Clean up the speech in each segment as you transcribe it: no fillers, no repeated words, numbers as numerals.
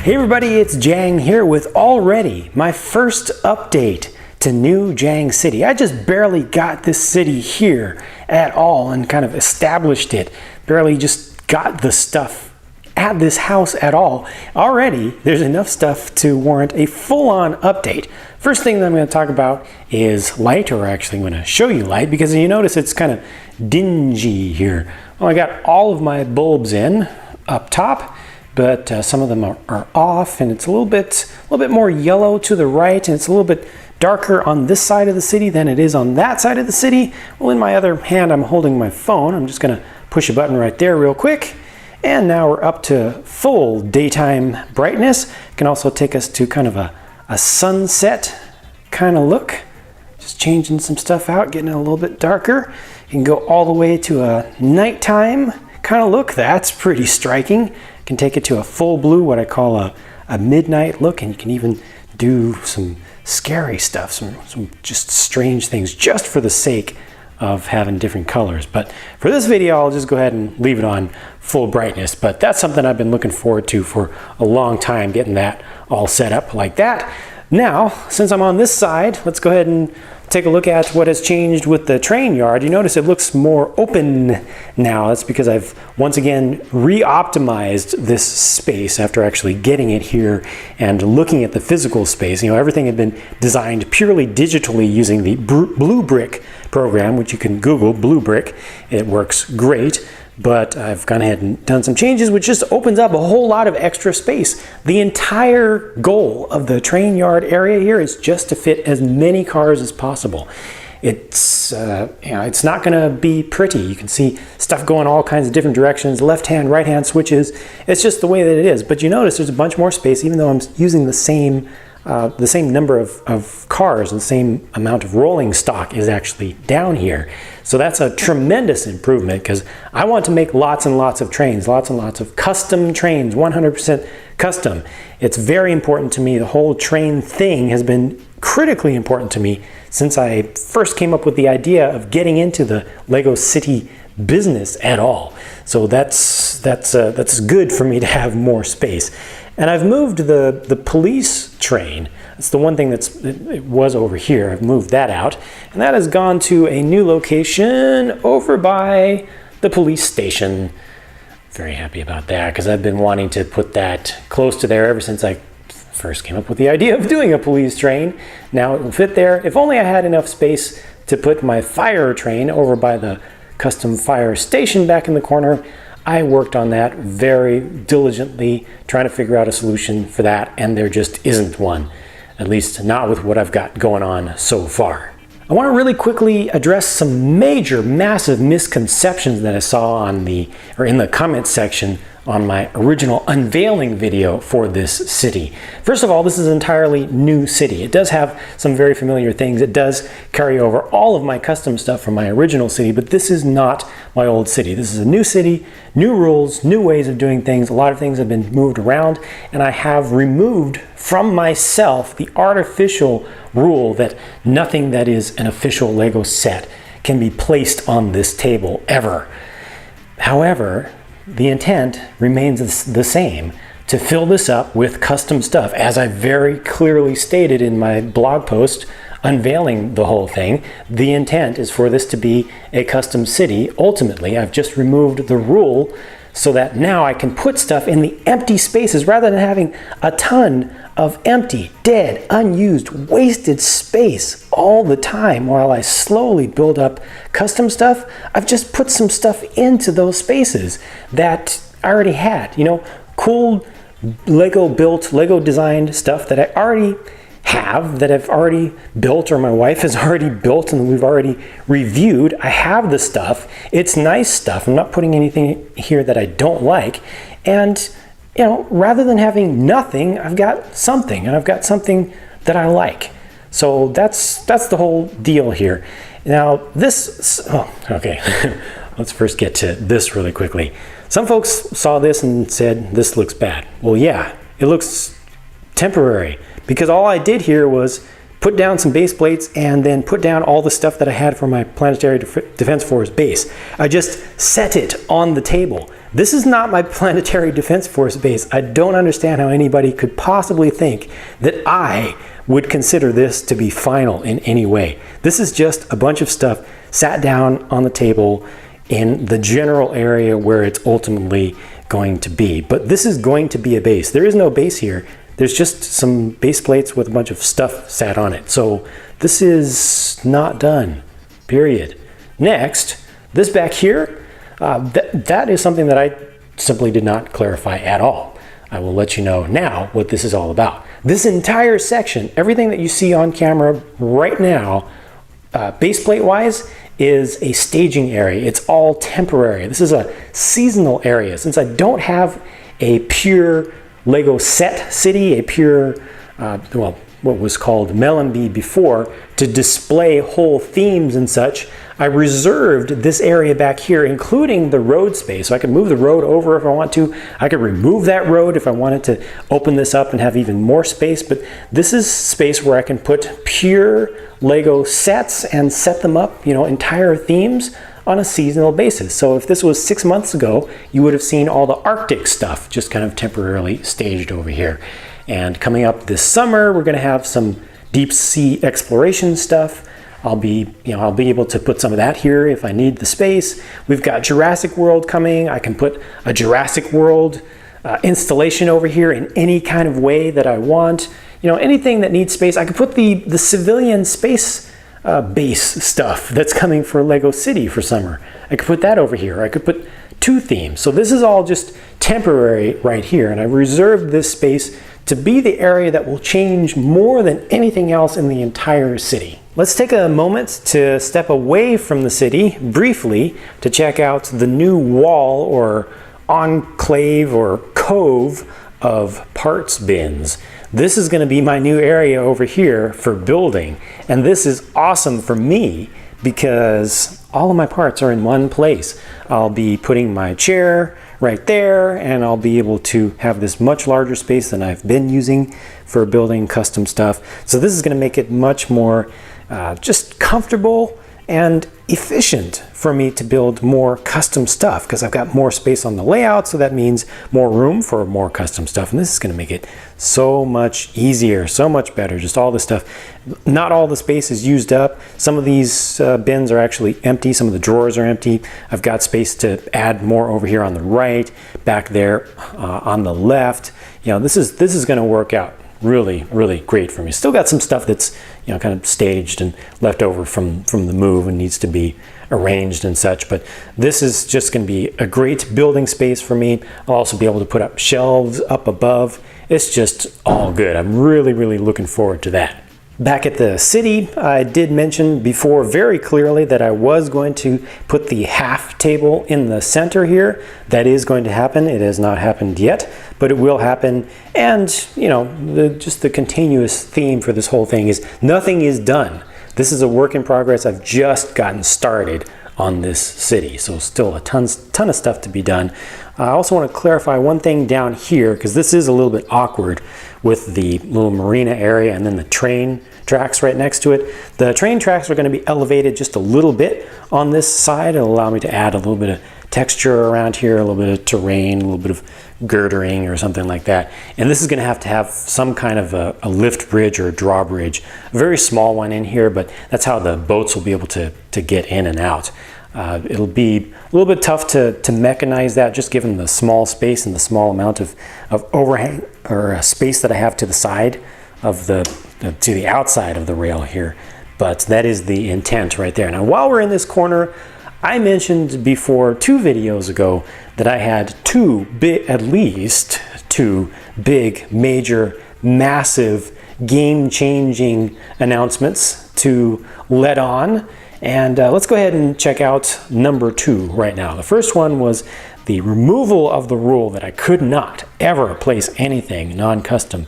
Hey everybody, it's JANG here with already my first update to new JANG City. I just barely got this city here at all and kind of established it. Barely just got the stuff at this house at all. Already, there's enough stuff to warrant a full-on update. First thing that I'm going to talk about is light, or actually I'm going to show you light, because you notice it's kind of dingy here. Well, I got all of my bulbs in up top, but some of them are off, and it's a little bit more yellow to the right, and it's a little bit darker on this side of the city than it is on that side of the city. Well, in my other hand, I'm holding my phone. I'm just going to push a button right there real quick, and now we're up to full daytime brightness. It can also take us to kind of a sunset kind of look. Just changing some stuff out, getting it a little bit darker. You can go all the way to a nighttime kind of look. That's pretty striking. Can take it to a full blue, what I call a midnight look, and you can even do some scary stuff, some just strange things, just for the sake of having different colors. But for this video, I'll just go ahead and leave it on full brightness. But that's something I've been looking forward to for a long time, getting that all set up like that. Now, since I'm on this side, let's go ahead and take a look at what has changed with the train yard. You notice it looks more open now. That's because I've once again re-optimized this space after actually getting it here and looking at the physical space. You know, everything had been designed purely digitally using the Blue Brick program, which you can Google, Blue Brick. It works great. But I've gone ahead and done some changes, which just opens up a whole lot of extra space. The entire goal of the train yard area here is just to fit as many cars as possible. It's it's not going to be pretty. You can see stuff going all kinds of different directions, left-hand, right-hand switches. It's just the way that it is. But you notice there's a bunch more space, even though I'm using the same number of cars, and the same amount of rolling stock is actually down here. So that's a tremendous improvement, because I want to make lots and lots of trains, lots and lots of custom trains, 100% custom. It's very important to me. The whole train thing has been critically important to me since I first came up with the idea of getting into the Lego City business at all. So that's good for me to have more space. And I've moved the police train. That's the one thing it was over here. I've moved that out, and that has gone to a new location over by the police station. Very happy about that, because I've been wanting to put that close to there ever since I first came up with the idea of doing a police train. Now it will fit there. If only I had enough space to put my fire train over by the custom fire station back in the corner. I worked on that very diligently, trying to figure out a solution for that, and there just isn't one, at least not with what I've got going on so far. I want to really quickly address some major, massive misconceptions that I saw in the comment section on my original unveiling video for this city. First of all, this is an entirely new city. It does have some very familiar things. It does carry over all of my custom stuff from my original city, but this is not my old city. This is a new city, new rules, new ways of doing things. A lot of things have been moved around, and I have removed from myself the artificial rule that nothing that is an official Lego set can be placed on this table ever. However, the intent remains the same, to fill this up with custom stuff. As I very clearly stated in my blog post unveiling the whole thing, the intent is for this to be a custom city. Ultimately, I've just removed the rule so that now I can put stuff in the empty spaces rather than having a ton of empty, dead, unused, wasted space all the time while I slowly build up custom stuff. I've just put some stuff into those spaces that I already had. You know, cool Lego built, Lego designed stuff that I already have, that I've already built, or my wife has already built and we've already reviewed. I have the stuff. It's nice stuff. I'm not putting anything here that I don't like. And you know, rather than having nothing, I've got something, and I've got something that I like. So that's the whole deal here. Now this, okay, let's first get to this really quickly. Some folks saw this and said, this looks bad. Well, yeah, it looks temporary, because all I did here was put down some base plates and then put down all the stuff that I had for my Planetary Defense Force base. I just set it on the table. This is not my Planetary Defense Force base. I don't understand how anybody could possibly think that I would consider this to be final in any way. This is just a bunch of stuff sat down on the table in the general area where it's ultimately going to be. But this is going to be a base. There is no base here. There's just some base plates with a bunch of stuff sat on it. So this is not done, period. Next, this back here, that is something that I simply did not clarify at all. I will let you know now what this is all about. This entire section, everything that you see on camera right now, base plate wise, is a staging area. It's all temporary. This is a seasonal area. Since I don't have a pure Lego set city, a pure, well, what was called Melon Bee before, to display whole themes and such, I reserved this area back here, including the road space. So I could move the road over if I want to. I could remove that road if I wanted to open this up and have even more space. But this is space where I can put pure Lego sets and set them up, you know, entire themes on a seasonal basis. So if this was 6 months ago, you would have seen all the Arctic stuff just kind of temporarily staged over here. And coming up this summer, we're going to have some deep sea exploration stuff. I'll be able to put some of that here if I need the space. We've got Jurassic World coming. I can put a Jurassic World installation over here in any kind of way that I want. You know, anything that needs space. I could put the civilian space base stuff that's coming for Lego City for summer. I could put that over here. I could put two themes. So this is all just temporary right here. And I reserved this space to be the area that will change more than anything else in the entire city. Let's take a moment to step away from the city briefly to check out the new wall or enclave or cove of parts bins. This is going to be my new area over here for building, and this is awesome for me because all of my parts are in one place. I'll be putting my chair right there, and I'll be able to have this much larger space than I've been using for building custom stuff. So this is going to make it much more just comfortable and efficient for me to build more custom stuff because I've got more space on the layout, so that means more room for more custom stuff, and this is going to make it so much easier, so much better. Just all the stuff, not all the space is used up. Some of these bins are actually empty, some of the drawers are empty. I've got space to add more over here on the right, back there on the left. You know, this is going to work out really, really great for me. Still got some stuff that's, you know, kind of staged and left over from the move and needs to be arranged and such, but this is just going to be a great building space for me. I'll also be able to put up shelves up above. It's just all good. I'm really, really looking forward to that. Back at the city, I did mention before very clearly that I was going to put the half table in the center here. That is going to happen. It has not happened yet, but it will happen. And, you know, just the continuous theme for this whole thing is nothing is done. This is a work in progress. I've just gotten started on this city, so still a ton of stuff to be done. I also want to clarify one thing down here, because this is a little bit awkward with the little marina area and then the train tracks right next to it. The train tracks are going to be elevated just a little bit on this side. It'll allow me to add a little bit of texture around here, a little bit of terrain, a little bit of girdering or something like that. And this is going to have some kind of a lift bridge or a drawbridge, a very small one in here, but that's how the boats will be able to get in and out. It'll be a little bit tough to mechanize that, just given the small space and the small amount of overhang or space that I have to the side of to the outside of the rail here. But that is the intent right there. Now, while we're in this corner, I mentioned before 2 videos ago that I had at least two big, major, massive, game-changing announcements to let on. And let's go ahead and check out number 2 right now. The first one was the removal of the rule that I could not ever place anything non-custom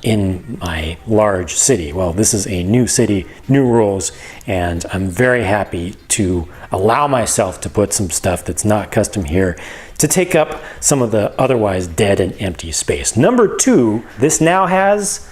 in my large city. Well, this is a new city, new rules, and I'm very happy to allow myself to put some stuff that's not custom here to take up some of the otherwise dead and empty space. Number 2, this now has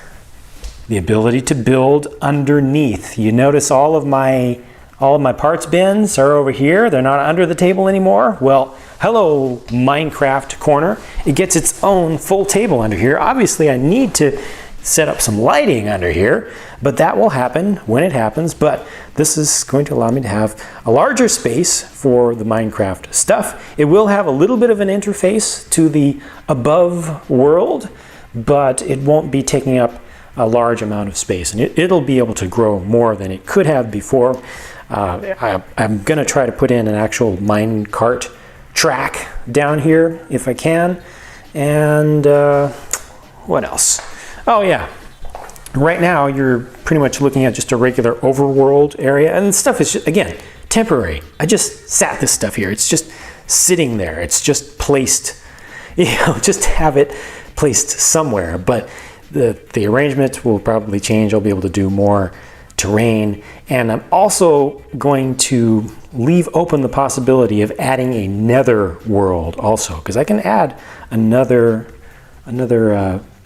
the ability to build underneath. You notice all of my All of my parts bins are over here. They're not under the table anymore. Well, hello, Minecraft corner. It gets its own full table under here. Obviously, I need to set up some lighting under here, but that will happen when it happens. But this is going to allow me to have a larger space for the Minecraft stuff. It will have a little bit of an interface to the above world, but it won't be taking up a large amount of space, and it'll be able to grow more than it could have before. I'm going to try to put in an actual minecart track down here if I can. And what else? Oh yeah, right now you're pretty much looking at just a regular overworld area, and stuff is just, again, temporary. I just sat this stuff here. It's just sitting there. It's just placed, just have it placed somewhere. But the arrangement will probably change. I'll be able to do more terrain, and I'm also going to leave open the possibility of adding a nether world also, because I can add another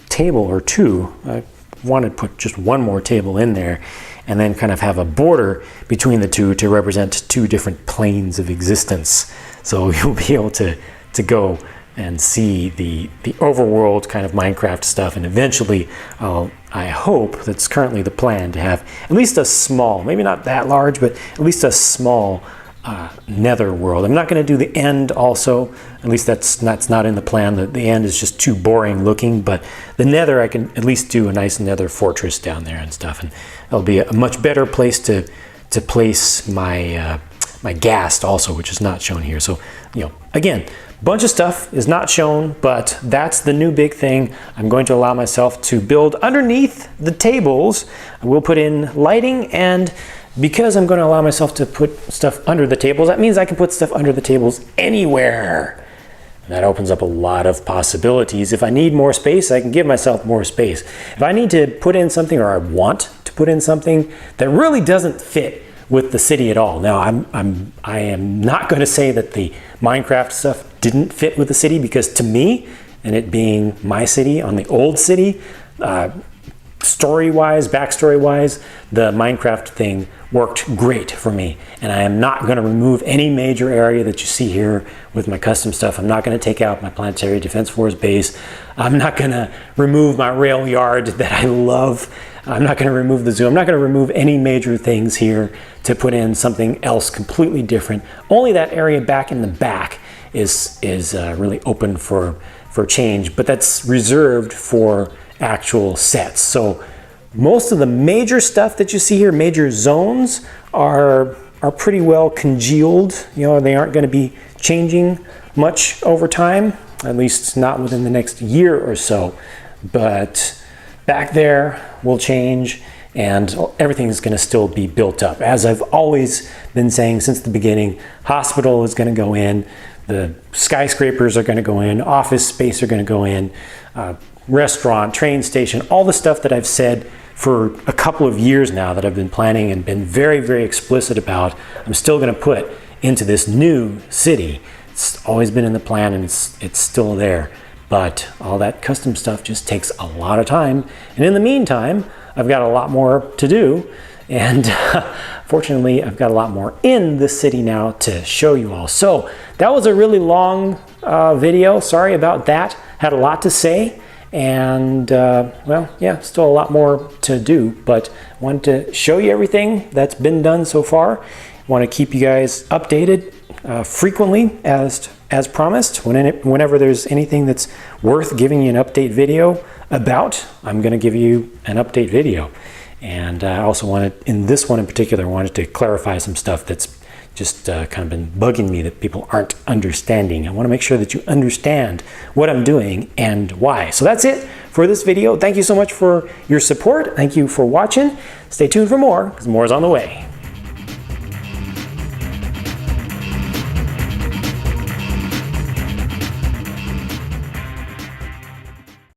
table or two. I want to put just one more table in there and then kind of have a border between the two to represent two different planes of existence. So you'll be able to go and see the overworld kind of Minecraft stuff, and eventually I hope, that's currently the plan, to have at least a small, maybe not that large, but at least a small nether world. I'm not going to do the end also, at least that's not in the plan. The end is just too boring looking, but the nether, I can at least do a nice nether fortress down there and stuff, and it'll be a much better place to place my my ghast also, which is not shown here. So, again, bunch of stuff is not shown, but that's the new big thing. I'm going to allow myself to build underneath the tables. I will put in lighting, and because I'm going to allow myself to put stuff under the tables, that means I can put stuff under the tables anywhere. And that opens up a lot of possibilities. If I need more space, I can give myself more space. If I need to put in something, or I want to put in something that really doesn't fit with the city at all. Now, I am not going to say that the Minecraft stuff didn't fit with the city, because to me, and it being my city on the old city, story-wise, backstory-wise, the Minecraft thing worked great for me. And I am not going to remove any major area that you see here with my custom stuff. I'm not going to take out my Planetary Defense Force base. I'm not going to remove my rail yard that I love. I'm not going to remove the zoo. I'm not going to remove any major things here to put in something else completely different. Only that area back in the back is really open for change, but that's reserved for actual sets. So most of the major stuff that you see here, major zones, are pretty well congealed. They aren't going to be changing much over time, at least not within the next year or so. But back there will change, and everything is going to still be built up. As I've always been saying since the beginning, hospital is going to go in, the skyscrapers are going to go in, office space are going to go in, restaurant, train station, all the stuff that I've said for a couple of years now that I've been planning and been very, very explicit about, I'm still going to put into this new city. It's always been in the plan, and it's still there. But all that custom stuff just takes a lot of time. And in the meantime, I've got a lot more to do. And fortunately, I've got a lot more in the city now to show you all. So that was a really long video. Sorry about that. Had a lot to say. And well, yeah, still a lot more to do. But I wanted to show you everything that's been done so far. I want to keep you guys updated frequently as promised. Whenever there's anything that's worth giving you an update video about, I'm going to give you an update video. And I also wanted, in this one in particular, I wanted to clarify some stuff that's just kind of been bugging me that people aren't understanding. I want to make sure that you understand what I'm doing and why. So that's it for this video. Thank you so much for your support. Thank you for watching. Stay tuned for more, because more is on the way.